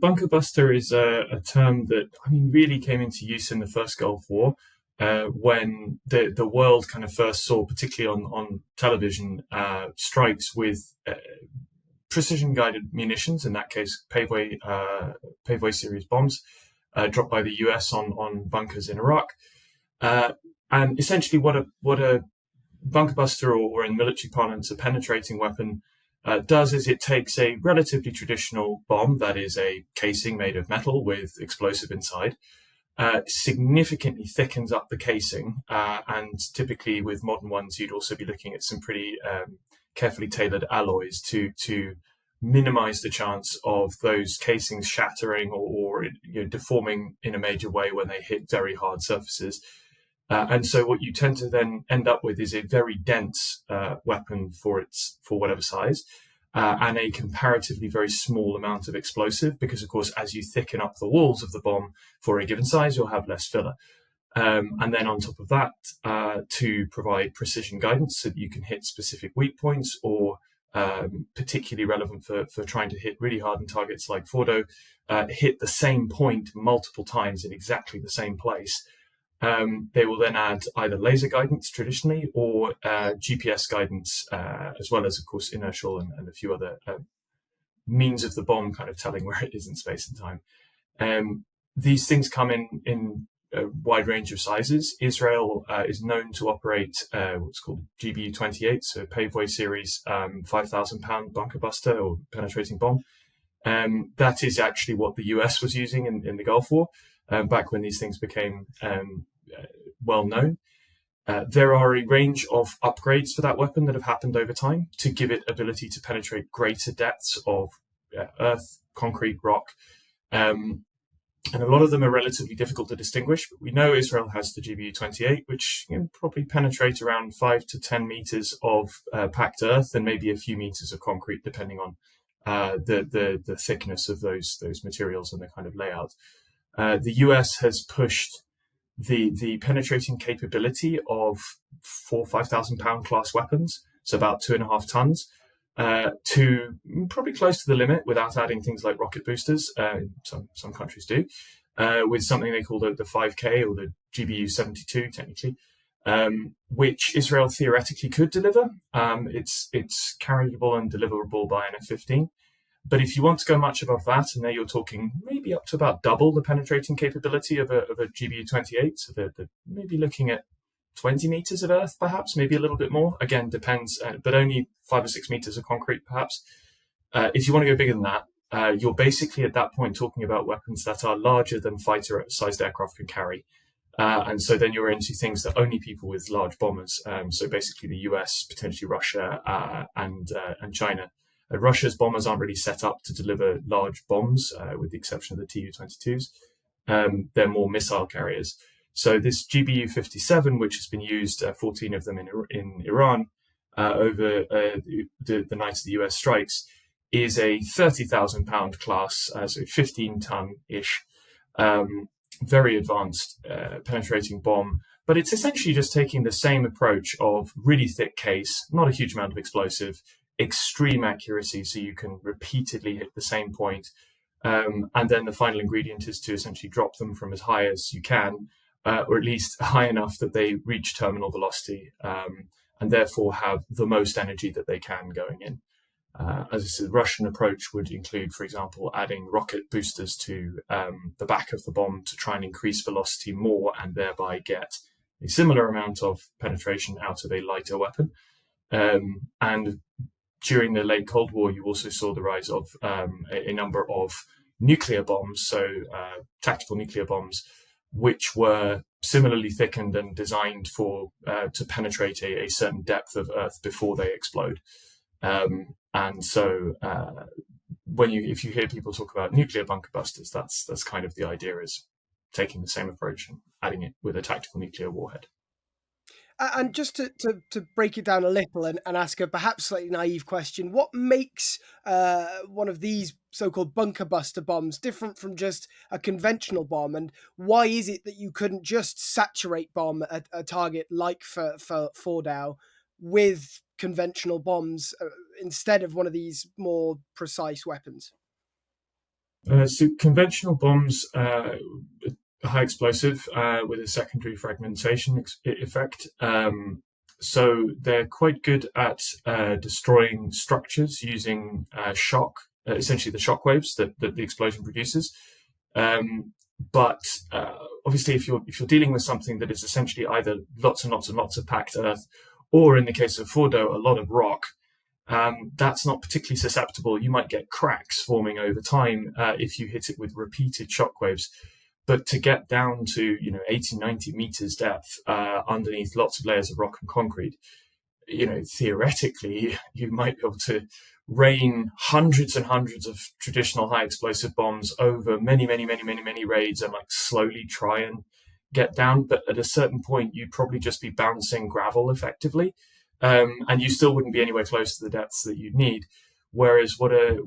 bunkerbuster is a term that really came into use in the first Gulf War, when the world kind of first saw, particularly on television, strikes with precision-guided munitions. In that case, paveway series bombs dropped by the US on bunkers in Iraq. And essentially, what a bunkerbuster, or in military parlance, a penetrating weapon, does is it takes a relatively traditional bomb, that is a casing made of metal with explosive inside, significantly thickens up the casing, and typically with modern ones you'd also be looking at some pretty carefully tailored alloys to minimize the chance of those casings shattering or deforming in a major way when they hit very hard surfaces. And so what you tend to then end up with is a very dense weapon for whatever size, and a comparatively very small amount of explosive, because, of course, as you thicken up the walls of the bomb for a given size, you'll have less filler. And then on top of that, to provide precision guidance so that you can hit specific weak points, or particularly relevant for trying to hit really hardened targets like Fordow, hit the same point multiple times in exactly the same place. They will then add either laser guidance traditionally, or GPS guidance, as well as, of course, inertial and a few other means of the bomb kind of telling where it is in space and time. These things come in a wide range of sizes. Israel is known to operate what's called GBU-58, so paveway series 5,000-pound bunkerbuster or penetrating bomb. That is actually what the US was using in the Gulf War, back when these things became well known. There are a range of upgrades for that weapon that have happened over time to give it ability to penetrate greater depths of earth, concrete, rock. And a lot of them are relatively difficult to distinguish. But we know Israel has the GBU-28, which probably penetrate around 5 to 10 meters of packed earth, and maybe a few meters of concrete, depending on the thickness of those materials and the kind of layout. The US has pushed the penetrating capability of 5,000 pound class weapons, so about 2.5 tons, to probably close to the limit without adding things like rocket boosters. Some countries do, with something they call the 5K, or the GBU-72 technically, which Israel theoretically could deliver. It's carryable and deliverable by an F-15. But if you want to go much above that, and there you're talking maybe up to about double the penetrating capability of a GBU-28, so they're maybe looking at 20 meters of earth, perhaps, maybe a little bit more. Again, depends, but only 5 or 6 meters of concrete, perhaps. If you want to go bigger than that, you're basically at that point talking about weapons that are larger than fighter-sized aircraft can carry. And so then you're into things that only people with large bombers, so basically the US, potentially Russia, and China. Russia's bombers aren't really set up to deliver large bombs, with the exception of the Tu-22s. They're more missile carriers. So this GBU-57, which has been used, 14 of them in Iran, over the night of the US strikes, is a 30,000 pound class, so 15-ton-ish, very advanced penetrating bomb. But it's essentially just taking the same approach of really thick case, not a huge amount of explosive, extreme accuracy, so you can repeatedly hit the same point. And then the final ingredient is to essentially drop them from as high as you can, or at least high enough that they reach terminal velocity, and therefore have the most energy that they can going in. As I said, the Russian approach would include, for example, adding rocket boosters to the back of the bomb to try and increase velocity more, and thereby get a similar amount of penetration out of a lighter weapon. And during the late Cold War, you also saw the rise of a number of nuclear bombs, so tactical nuclear bombs, which were similarly thickened and designed to penetrate a certain depth of Earth before they explode. And so if you hear people talk about nuclear bunkerbusters, that's kind of the idea, is taking the same approach and adding it with a tactical nuclear warhead. And just to break it down a little and ask a perhaps slightly naive question, what makes one of these so-called bunkerbuster bombs different from just a conventional bomb? And why is it that you couldn't just saturate bomb a target like for Fordow with conventional bombs instead of one of these more precise weapons? So conventional bombs are high explosive with a secondary fragmentation effect. So they're quite good at destroying structures using shock, essentially the shock waves that the explosion produces. Um, but obviously, if you're dealing with something that is essentially either lots and lots and lots of packed earth, or in the case of Fordow, a lot of rock, that's not particularly susceptible. You might get cracks forming over time if you hit it with repeated shockwaves. But to get down to 80, 90 meters depth underneath lots of layers of rock and concrete, theoretically, you might be able to rain hundreds and hundreds of traditional high explosive bombs over many, many, many, many, many raids and like slowly try and get down. But at a certain point, you'd probably just be bouncing gravel effectively. And you still wouldn't be anywhere close to the depths that you'd need. Whereas what a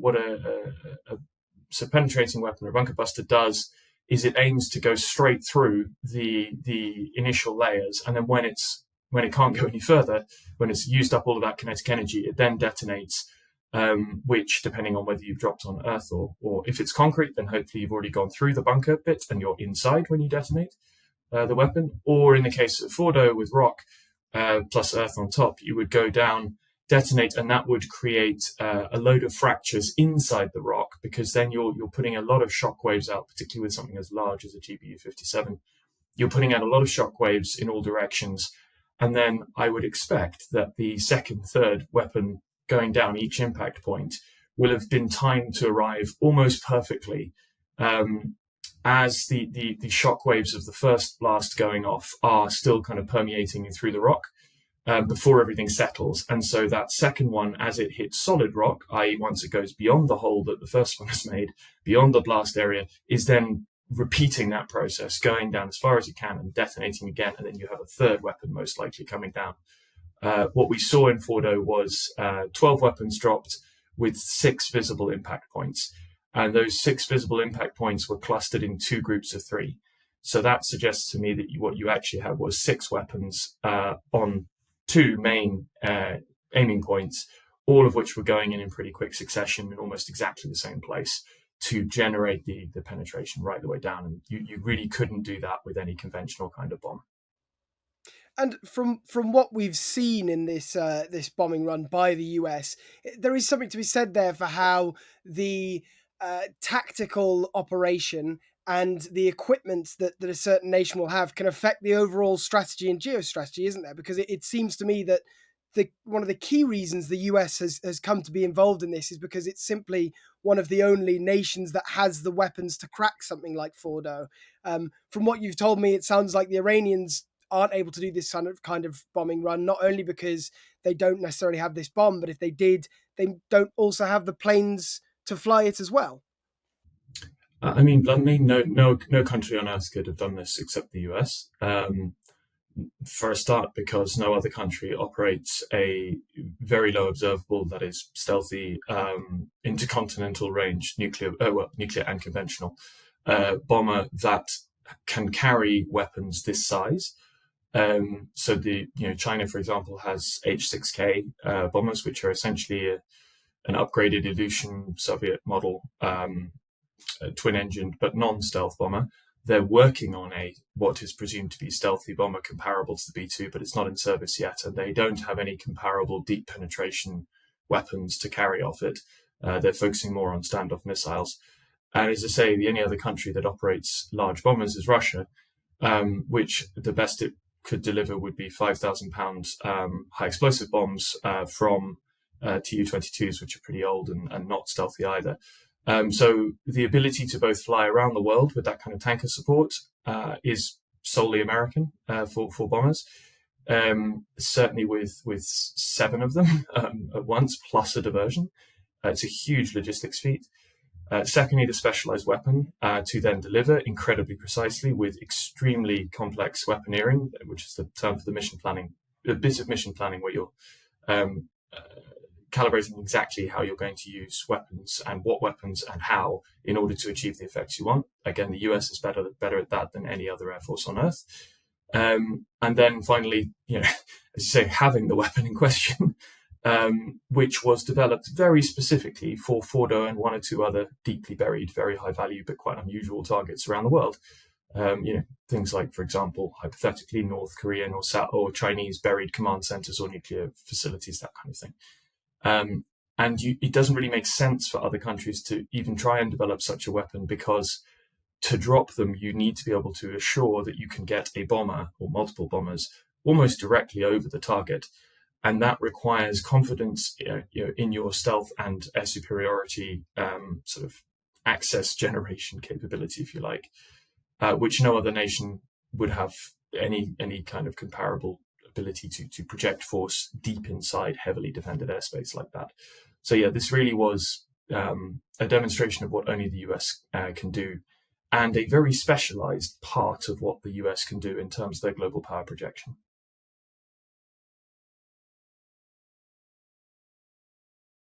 penetrating weapon or bunkerbuster does is it aims to go straight through the initial layers, and then when it can't go any further, when it's used up all of that kinetic energy, it then detonates. Which, depending on whether you've dropped on earth or if it's concrete, then hopefully you've already gone through the bunker bit and you're inside when you detonate the weapon. Or in the case of Fordow with rock plus earth on top, you would go down, detonate, and that would create a load of fractures inside the rock, because then you're putting a lot of shock waves out, particularly with something as large as a GBU-57. You're putting out a lot of shock waves in all directions. And then I would expect that the second, third weapon going down each impact point will have been timed to arrive almost perfectly as the shock waves of the first blast going off are still kind of permeating through the rock before everything settles. And so that second one, as it hits solid rock, i.e. once it goes beyond the hole that the first one has made, beyond the blast area, is then repeating that process, going down as far as it can and detonating again. And then you have a third weapon most likely coming down. What we saw in Fordow was 12 weapons dropped with 6 visible impact points. And those 6 visible impact points were clustered in 2 groups of 3. So that suggests to me that what you actually had was 6 weapons on 2 main aiming points, all of which were going in pretty quick succession in almost exactly the same place to generate the penetration right the way down. And you really couldn't do that with any conventional kind of bomb. And from what we've seen in this this bombing run by the US, there is something to be said there for how the tactical operation and the equipment that a certain nation will have can affect the overall strategy and geostrategy, isn't there? Because it seems to me that one of the key reasons the US has come to be involved in this is because it's simply one of the only nations that has the weapons to crack something like Fordow. From what you've told me, it sounds like the Iranians aren't able to do this kind of bombing run, not only because they don't necessarily have this bomb, but if they did, they don't also have the planes to fly it as well. I mean, bluntly, no country on earth could have done this except the US. For a start, because no other country operates a very low observable, that is stealthy, intercontinental range nuclear and conventional bomber that can carry weapons this size. So China, for example, has H-6K bombers, which are essentially an upgraded Ilyushin Soviet model twin-engined but non-stealth bomber. They're working on what is presumed to be stealthy bomber comparable to the B-2, but it's not in service yet, and they don't have any comparable deep penetration weapons to carry off it. They're focusing more on standoff missiles. And as I say, the only other country that operates large bombers is Russia, which the best it could deliver would be 5,000 pounds high explosive bombs from Tu-22s, which are pretty old and not stealthy either. So the ability to both fly around the world with that kind of tanker support is solely American for bombers. Certainly with 7 of them at once, plus a diversion. It's a huge logistics feat. Secondly, the specialized weapon to then deliver incredibly precisely with extremely complex weaponeering, which is the term for the mission planning, a bit of mission planning where you're calibrating exactly how you're going to use weapons and what weapons and how in order to achieve the effects you want. Again, the US is better at that than any other air force on earth. And then finally, as you say, having the weapon in question. which was developed very specifically for Fordow and one or two other deeply buried, very high value, but quite unusual targets around the world. Things like, for example, hypothetically, North Korean or Chinese buried command centers or nuclear facilities, that kind of thing. It doesn't really make sense for other countries to even try and develop such a weapon, because to drop them, you need to be able to assure that you can get a bomber or multiple bombers almost directly over the target. And that requires confidence in your stealth and air superiority sort of access generation capability, if you like, which no other nation would have any kind of comparable ability to project force deep inside heavily defended airspace like that. So yeah, this really was a demonstration of what only the US can do, and a very specialized part of what the US can do in terms of their global power projection.